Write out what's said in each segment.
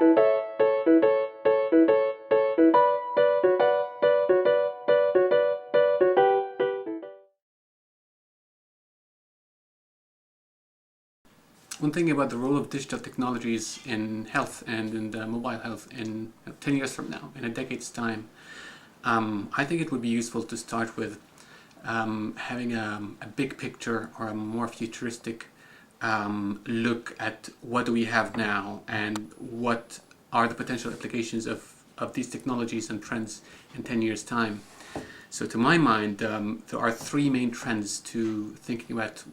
One thing about the role of digital technologies in health and in the mobile health in 10 years from now, in a decade's time, I think it would be useful to start with having a big picture or a more futuristic look at what do we have now and what are the potential applications of these technologies and trends in 10 years' time. So to my mind, there are three main trends to thinking about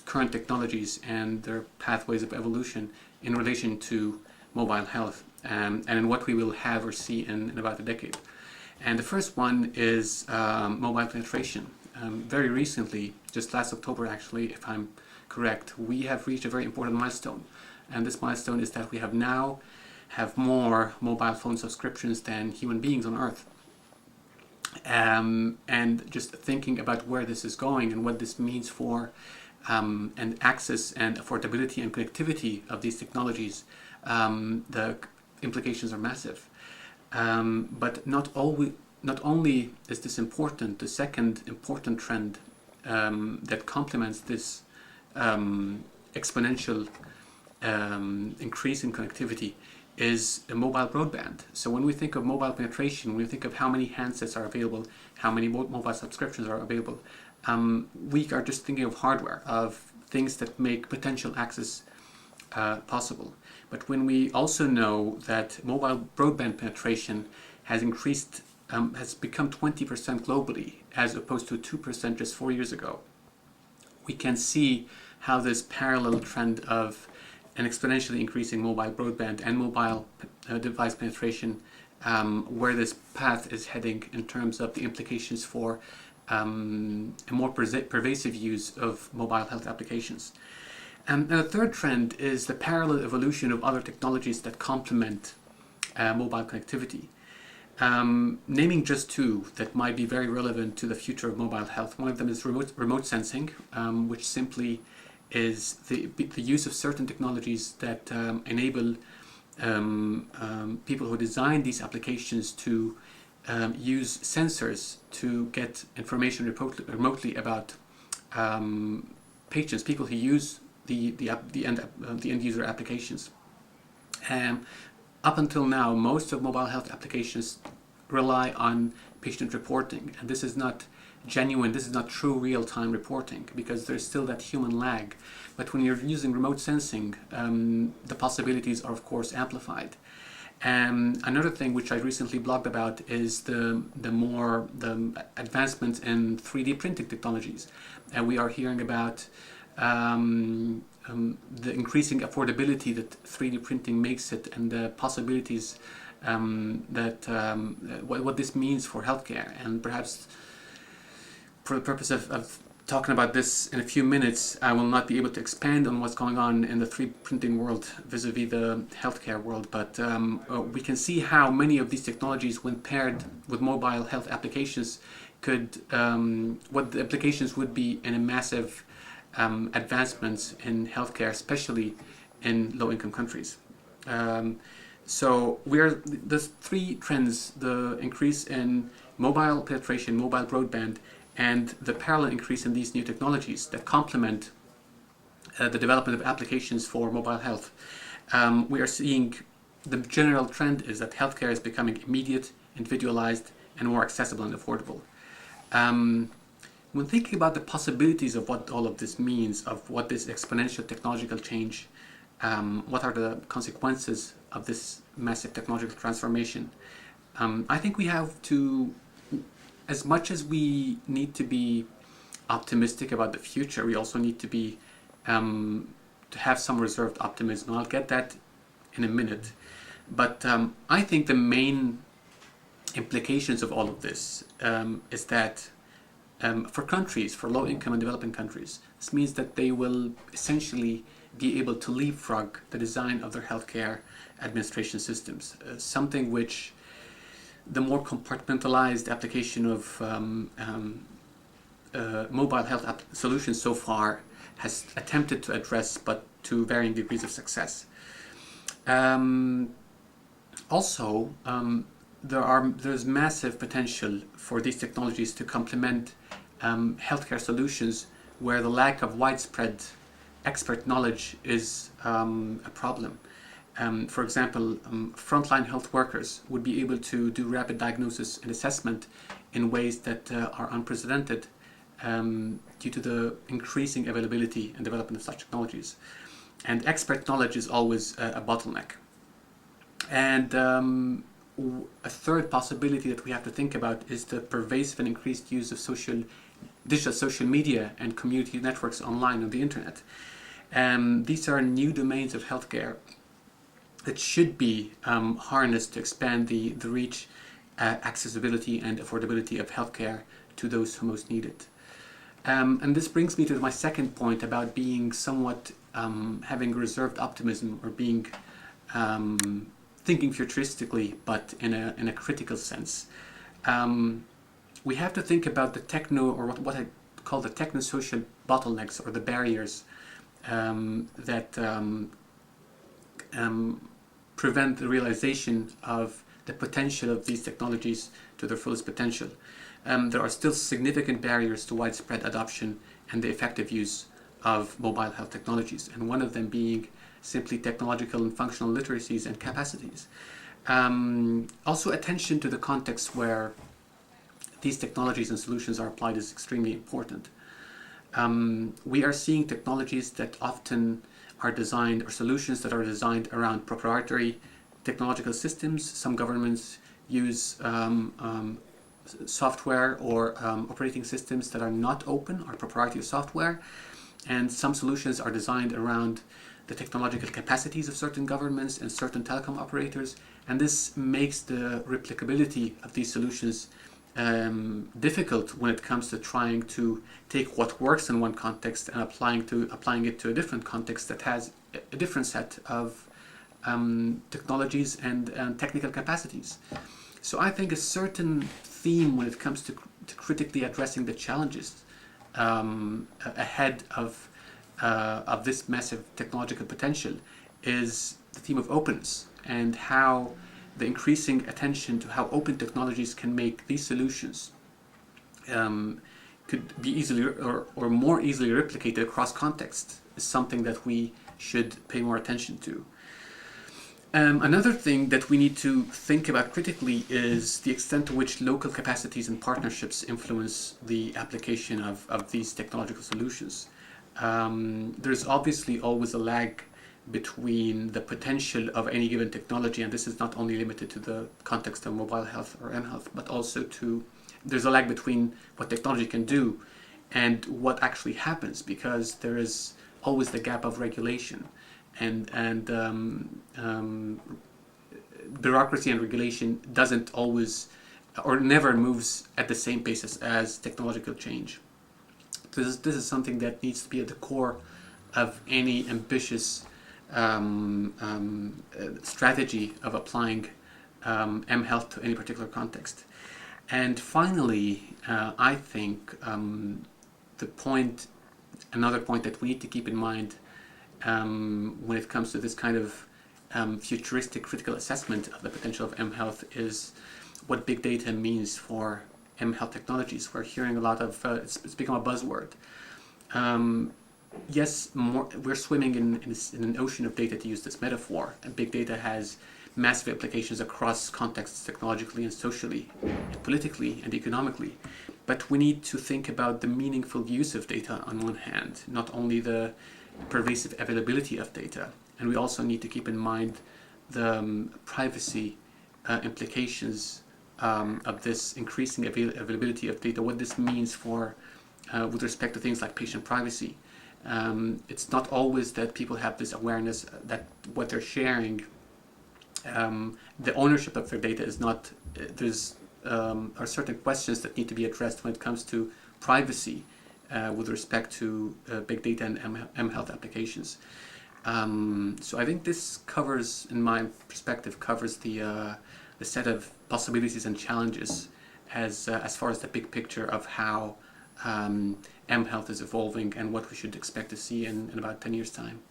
current technologies and their pathways of evolution in relation to mobile health and what we will have or see in about a decade. And the first one is mobile penetration. Very recently, just last October actually, if I'm correct, we have reached a very important milestone. And this milestone is that we have now have more mobile phone subscriptions than human beings on Earth. And just thinking about where this is going and what this means for and access and affordability and connectivity of these technologies, the implications are massive. But not only is this important, the second important trend that complements this exponential increase in connectivity is a mobile broadband. So when we think of mobile penetration, when we think of how many handsets are available, how many mobile subscriptions are available, we are just thinking of hardware, of things that make potential access possible. But when we also know that mobile broadband penetration has increased, has become 20% globally, as opposed to 2% just 4 years ago, we can see how this parallel trend of an exponentially increasing mobile broadband and mobile device penetration, where this path is heading in terms of the implications for a more pervasive use of mobile health applications. And the third trend is the parallel evolution of other technologies that complement mobile connectivity. Naming just two that might be very relevant to the future of mobile health. One of them is remote sensing, which simply is the use of certain technologies that enable people who design these applications to use sensors to get information remotely about patients, people who use the end user applications. Up until now, most of mobile health applications rely on patient reporting, and this is not genuine, this is not true real-time reporting, because there's still that human lag. But when you're using remote sensing, the possibilities are of course amplified. Another thing which I recently blogged about is the advancements in 3D printing technologies. And we are hearing about the increasing affordability that 3D printing makes it, and the possibilities what this means for healthcare. And perhaps for the purpose of talking about this in a few minutes, I will not be able to expand on what's going on in the 3D printing world vis-a-vis the healthcare world, but we can see how many of these technologies, when paired with mobile health applications, could what the implications would be in a massive advancements in healthcare, especially in low-income countries. So the three trends: the increase in mobile penetration, mobile broadband, and the parallel increase in these new technologies that complement the development of applications for mobile health. We are seeing the general trend is that healthcare is becoming immediate, individualized, and more accessible and affordable. When thinking about the possibilities of what all of this means, of what this exponential technological change, what are the consequences of this massive technological transformation, I think we have to, as much as we need to be optimistic about the future, we also need to be to have some reserved optimism. I'll get that in a minute. But I think the main implications of all of this is that for countries, for low-income and developing countries, this means that they will essentially be able to leapfrog the design of their healthcare administration systems, something which the more compartmentalized application of mobile health solutions so far has attempted to address, but to varying degrees of success. Also, there's massive potential for these technologies to complement healthcare solutions where the lack of widespread expert knowledge is a problem. For example, frontline health workers would be able to do rapid diagnosis and assessment in ways that are unprecedented due to the increasing availability and development of such technologies. And expert knowledge is always a bottleneck. And a third possibility that we have to think about is the pervasive and increased use of digital social media and community networks online on the internet. These are new domains of healthcare that should be harnessed to expand the reach, accessibility, and affordability of healthcare to those who most need it. And this brings me to my second point about being somewhat having reserved optimism, or being thinking futuristically, but in a critical sense. We have to think about the techno, or what I call the techno-social bottlenecks, or the barriers that prevent the realization of the potential of these technologies to their fullest potential. There are still significant barriers to widespread adoption and the effective use of mobile health technologies, and one of them being simply technological and functional literacies and capacities. Also, attention to the context where these technologies and solutions are applied is extremely important. We are seeing technologies that often are designed, or solutions that are designed around proprietary technological systems. Some governments use software or operating systems that are not open, or proprietary software. And some solutions are designed around the technological capacities of certain governments and certain telecom operators. And this makes the replicability of these solutions difficult when it comes to trying to take what works in one context and applying it to a different context that has a different set of technologies and technical capacities. So I think a certain theme when it comes to critically addressing the challenges ahead of this massive technological potential is the theme of openness, and how the increasing attention to how open technologies can make these solutions could be easily or more easily replicated across contexts is something that we should pay more attention to. Another thing that we need to think about critically is the extent to which local capacities and partnerships influence the application of these technological solutions. There's obviously always a lag between the potential of any given technology, and this is not only limited to the context of mobile health or mHealth, but also there's a lag between what technology can do and what actually happens, because there is always the gap of regulation, and bureaucracy and regulation doesn't always or never moves at the same pace as technological change. This is something that needs to be at the core of any ambitious strategy of applying mHealth to any particular context. And finally, I think another point that we need to keep in mind when it comes to this kind of futuristic critical assessment of the potential of mHealth is what big data means for mHealth technologies. We're hearing a lot of, it's become a buzzword. Yes, we're swimming in an ocean of data, to use this metaphor, and big data has massive applications across contexts, technologically and socially, and politically and economically. But we need to think about the meaningful use of data on one hand, not only the pervasive availability of data. And we also need to keep in mind the privacy implications of this increasing availability of data, what this means for with respect to things like patient privacy. It's not always that people have this awareness that what they're sharing, the ownership of their data is not, there's are certain questions that need to be addressed when it comes to privacy with respect to big data and mHealth applications. So I think this covers, in my perspective, covers the set of possibilities and challenges as far as the big picture of how mHealth is evolving and what we should expect to see in about 10 years' time.